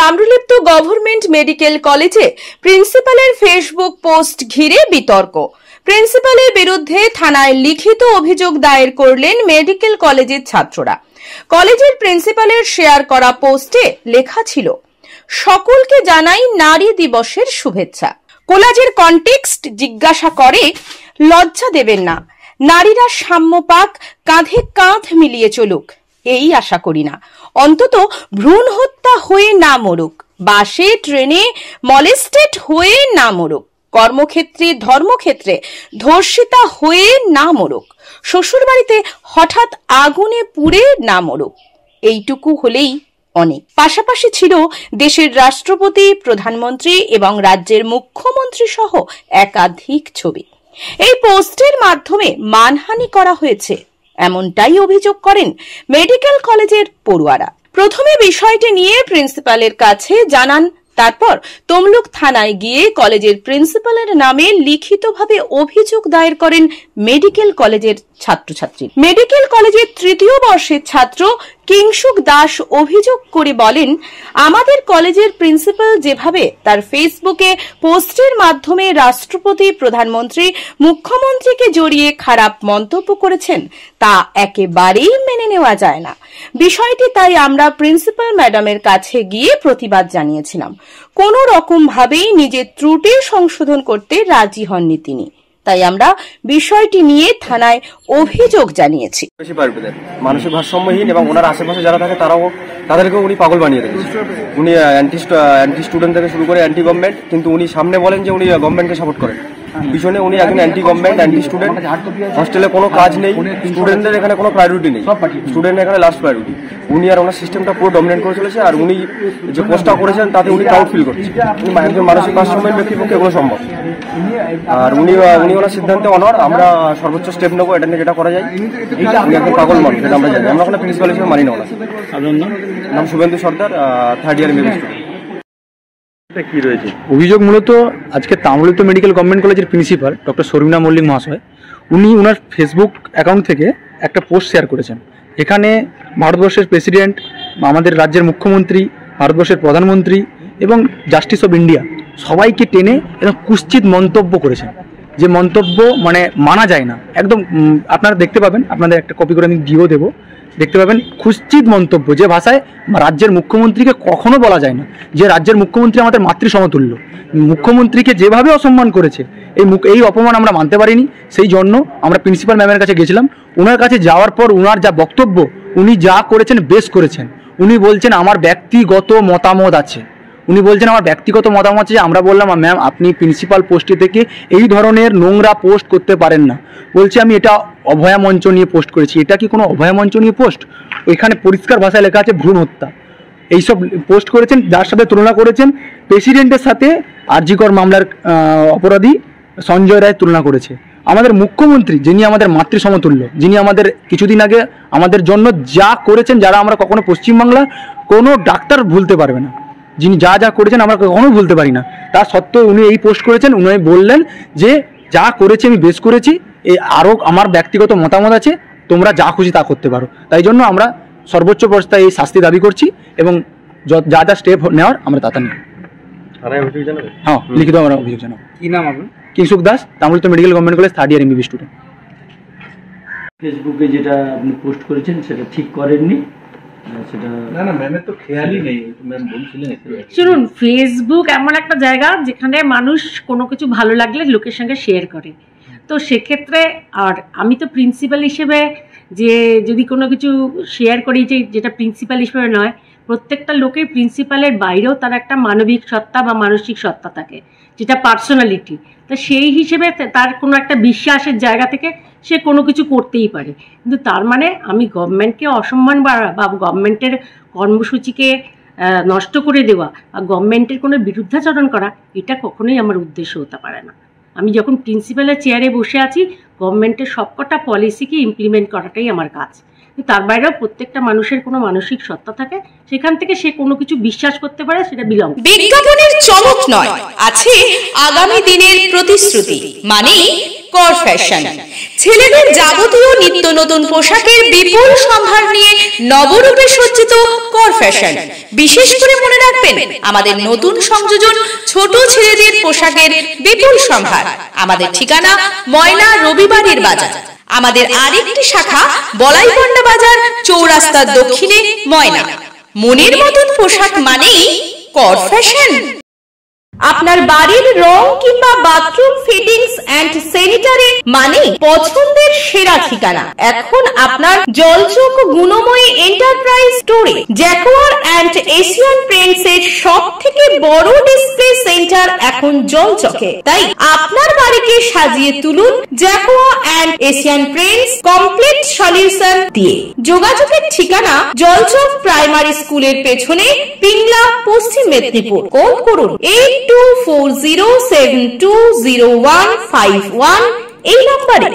Tamralipta government medical কলেজে প্রিন্সিপালের Facebook post ঘিরে বিতর্ক। প্রিন্সিপালের বিরুদ্ধে থানায় লিখিত অভিযোগ দায়ের করলেন মেডিকেল কলেজের ছাত্ররা। কলেজের প্রিন্সিপালের শেয়ার করা পোস্টে লেখা ছিল, সকলকে জানাই নারী দিবসের শুভেচ্ছা। কলেজের কনটেক্সট জিজ্ঞাসা করে, লজ্জা দেবেন না, নারীরা সাম্য পাক, কাঁধে কাঁধ মিলিয়ে চলুক, এই আশা করি না। অন্তত ভ্রূণ হত্যা হয়ে না মরুক, বাসে ট্রেনে মলেস্টেড হয়ে না মরুক, কর্মক্ষেত্রে ধর্মক্ষেত্রে ধর্ষিতা হয়ে না মরুক, শ্বশুর বাড়িতে হঠাৎ আগুনে পুড়ে না মরুক। এইটুকু হলেই অনেক। পাশাপাশি ছিল দেশের রাষ্ট্রপতি, প্রধানমন্ত্রী এবং রাজ্যের মুখ্যমন্ত্রী সহ একাধিক ছবি। এই পোস্টের মাধ্যমে মানহানি করা হয়েছে, এমনটাই অভিযোগ করেন মেডিকেল কলেজের পড়ুয়ারা। প্রথমে বিষয়টি নিয়ে প্রিন্সিপালের কাছে জানান, তারপর তমলুক থানায় গিয়ে কলেজের প্রিন্সিপালের নামে লিখিতভাবে অভিযোগ দায়ের করেন মেডিকেল কলেজের ছাত্রছাত্রী। মেডিকেল কলেজের তৃতীয় বর্ষের ছাত্র কিংসুক দাস অভিযোগ করে বলেন, আমাদের কলেজের প্রিন্সিপাল যেভাবে তার ফেসবুকে পোস্টের মাধ্যমে রাষ্ট্রপতি, প্রধানমন্ত্রী, মুখ্যমন্ত্রীকে জড়িয়ে খারাপ মন্তব্য করেছেন তা একেবারেই মেনে নেওয়া যায় না। বিষয়টি তাই আমরা প্রিন্সিপাল ম্যাডামের কাছে গিয়ে প্রতিবাদ জানিয়েছিলাম। কোনো রকম ভাবেই নিজের ত্রুটি সংশোধন করতে রাজি হননি তিনি, তাই আমরা বিষয়টি নিয়ে থানায় অভিযোগ জানিয়েছি। মানসিক ভারসাম্যহীন এবং ওনার আশেপাশে যারা থাকে তাদেরকেও উনি পাগল বানিয়ে রেখেছেন। উনি অ্যান্টি স্টুডেন্ট থেকে শুরু করে অ্যান্টি গভর্নমেন্ট, কিন্তু উনি সামনে বলেন যে উনি গভর্নমেন্টকে সাপোর্ট করেন, পিছনে উনি একজন অ্যান্টি গভর্নমেন্ট, অ্যান্টি স্টুডেন্ট। হস্টেলে কোনো কাজ নেই, স্টুডেন্টদের এখানে কোনো প্রায়োরিটি নেই, স্টুডেন্ট এখানে লাস্ট প্রায়োরিটি। উনি আর ওনার সিস্টেমটা পুরো ডমিনেট করে চলেছে, আর উনি যে পোস্টটা করেছেন তাতে উনি প্রাউড ফিল করছেন। একজন মানসিক ভারসাম্যহীন ব্যক্তির পক্ষে এগুলো সম্ভব। আর উনি ওনার সিদ্ধান্তে অনর, আমরা সর্বোচ্চ স্টেপ নেবো এটা নিয়ে যেটা করা যায়। উনি একজন পাগল মানুষ, যেটা আমরা জানি। আমরা ওখানে প্রিন্সিপাল হিসেবে মানি না ওনার। নাম শুভেন্দু সর্দার, 3rd ইয়ার এমবিবিএস স্টুডেন্ট। কি রয়েছে অভিযোগ? মূলত আজকে তাম্রলিপ্ত মেডিকেল গভর্নমেন্ট কলেজের প্রিন্সিপাল ডক্টর শর্মিনা মল্লিক মহাশয়, উনি ওনার ফেসবুক অ্যাকাউন্ট থেকে একটা পোস্ট শেয়ার করেছেন। এখানে ভারতবর্ষের প্রেসিডেন্ট, আমাদের রাজ্যের মুখ্যমন্ত্রী, ভারতবর্ষের প্রধানমন্ত্রী এবং জাস্টিস অফ ইন্ডিয়া সবাইকে টেনে এবং কুৎসিত মন্তব্য করেছেন, যে মন্তব্য মানে মানা যায় না একদম। আপনারা দেখতে পাবেন, আপনাদের একটা কপি করে আমি দিয়েও দেবো, দেখতে পাবেন কুৎসিত মন্তব্য, যে ভাষায় রাজ্যের মুখ্যমন্ত্রীকে কখনো বলা যায় না। যে রাজ্যের মুখ্যমন্ত্রী আমাদের মাতৃ সমতুল্য, মুখ্যমন্ত্রীকে যেভাবে অসম্মান করেছে, এই অপমান আমরা মানতে পারিনি। সেই জন্য আমরা প্রিন্সিপাল ম্যামের কাছে গেছিলাম। ওনার কাছে যাওয়ার পর ওনার যা বক্তব্য, উনি যা করেছেন বেশ করেছেন। উনি বলছেন আমার ব্যক্তিগত মতামত আছে, উনি বলছেন আমার ব্যক্তিগত মতামত আছে। আমরা বললাম, ম্যাম আপনি প্রিন্সিপাল পোস্টে থেকে এই ধরনের নোংরা পোস্ট করতে পারেন না। বলছে আমি এটা অভয়া মঞ্চ নিয়ে পোস্ট করেছি। এটা কি কোনো অভয়া মঞ্চ নিয়ে পোস্ট? ওইখানে পরিষ্কার ভাষায় লেখা আছে ভ্রূণ হত্যা। এইসব পোস্ট করেছেন, যার সাথে তুলনা করেছেন প্রেসিডেন্টের সাথে আরজিকর মামলার অপরাধী সঞ্জয় রায় তুলনা করেছে। আমাদের মুখ্যমন্ত্রী, যিনি আমাদের মাতৃ সমতুল্য, যিনি আমাদের কিছুদিন আগে আমাদের জন্য যা করেছেন, যারা আমরা কখনো পশ্চিমবাংলা কোনো ডাক্তার ভুলতে পারবে না, যিনি যা যা করেছেন আমরা কখনো ভুলতে পারি না। তা সত্ত্বেও উনি এই পোস্ট করেছেন। উনি বললেন যে যা করেছি আমি বেশ করেছি, আরও আমার ব্যক্তিগত মতামত আছে, তোমরা যা খুশি তা করতে পারো। তাই জন্য আমরা সর্বোচ্চ পর্যায়ে এই শাস্তি দাবি করছি এবং যা যা স্টেপ নেওয়ার আমরা তা নিই। হ্যাঁ, লিখিত আমরা অভিযোগ জানাবো। কি নাম আপনার? Kingshuk Das, Tamralipta medical government college 3rd ইয়ার এমবিবিএস স্টুডেন্ট। ফেসবুকে যেটা আপনি পোস্ট করেছেন সেটা ঠিক করেননি, সেটা না ম্যামের তো খেয়ালই নেই। ম্যাম বলছিলেন, শুনুন, ফেসবুক এমন একটা জায়গা যেখানে মানুষ কোনো কিছু ভালো লাগলে লোকের সঙ্গে শেয়ার করে। তো সেক্ষেত্রে আর আমি তো প্রিন্সিপাল হিসেবে যে যদি কোনো কিছু শেয়ার করি, যেটা প্রিন্সিপাল হিসেবে নয়, প্রত্যেকটা লোকের প্রিন্সিপালের বাইরেও তার একটা মানবিক সত্তা বা মানসিক সত্তা থাকে, যেটা পার্সোনালিটি। তো সেই হিসেবে তার কোনো একটা বিশ্বাসের জায়গা থেকে সে কোনো কিছু করতেই পারে। কিন্তু তার মানে আমি গভর্নমেন্টকে অসম্মান বা গভর্নমেন্টের কর্মসূচিকে নষ্ট করে দেওয়া বা গভর্নমেন্টের কোনো বিরুদ্ধাচরণ করা, এটা কখনোই আমার উদ্দেশ্য হতে পারে না। আমি যখন প্রিন্সিপালের চেয়ারে বসে আছি, গভর্নমেন্টের সবকটা পলিসিকে ইমপ্লিমেন্ট করাটাই আমার কাজ। তার বাইরেও প্রত্যেকটা মানুষের কোনো মানসিক সত্তা থাকে, সেখান থেকে সে কোনো কিছু বিশ্বাস করতে পারে, সেটা বিলং। বিজ্ঞাপনের চমক নয়, আছে আগামী দিনের প্রতিশ্রুতি, মানে কর ফ্যাশন। ছেলেদের যাবতীয় নিত্য নতুন পোশাকের বিপুল সম্ভার নিয়ে নবরূপে সজ্জিত কর ফ্যাশন। বিশেষ করে মনে রাখবেন, আমাদের নতুন সংযোজন ছোট ছেলেদের পোশাকের বিপুল সম্ভার। আমাদের ঠিকানা ময়না রবিবারের বাজার। আমাদের আরেকটি শাখা বলাইপন্ডা বাজার, চৌরাস্তার দক্ষিণে ময়না। মনের মতন পোশাক মানেই কর ফ্যাশন। আপনার বাড়ির রং কিংবা বাথরুম ফিটিংস এন্ড স্যানিটারি মানে পছন্দের সেরা ঠিকানা। এখন আপনার জলচক গুণময়ী এন্টারপ্রাইজ স্টোরে জ্যাকোয়ার এন্ড এশিয়ান পেইন্টস এর সবথেকে বড় ডিসপ্লে সেন্টার এখন জলচকে। তাই আপনার বাড়িকে সাজিয়ে তুলুন Jaquar and Asian Paints complete solution দিয়ে। যোগাযোগের ঠিকানা জলচক প্রাইমারি স্কুলের পেছনে, পিংলা, পশ্চিম মেদিনীপুর। কল করুন 8240720151 এই নম্বরে।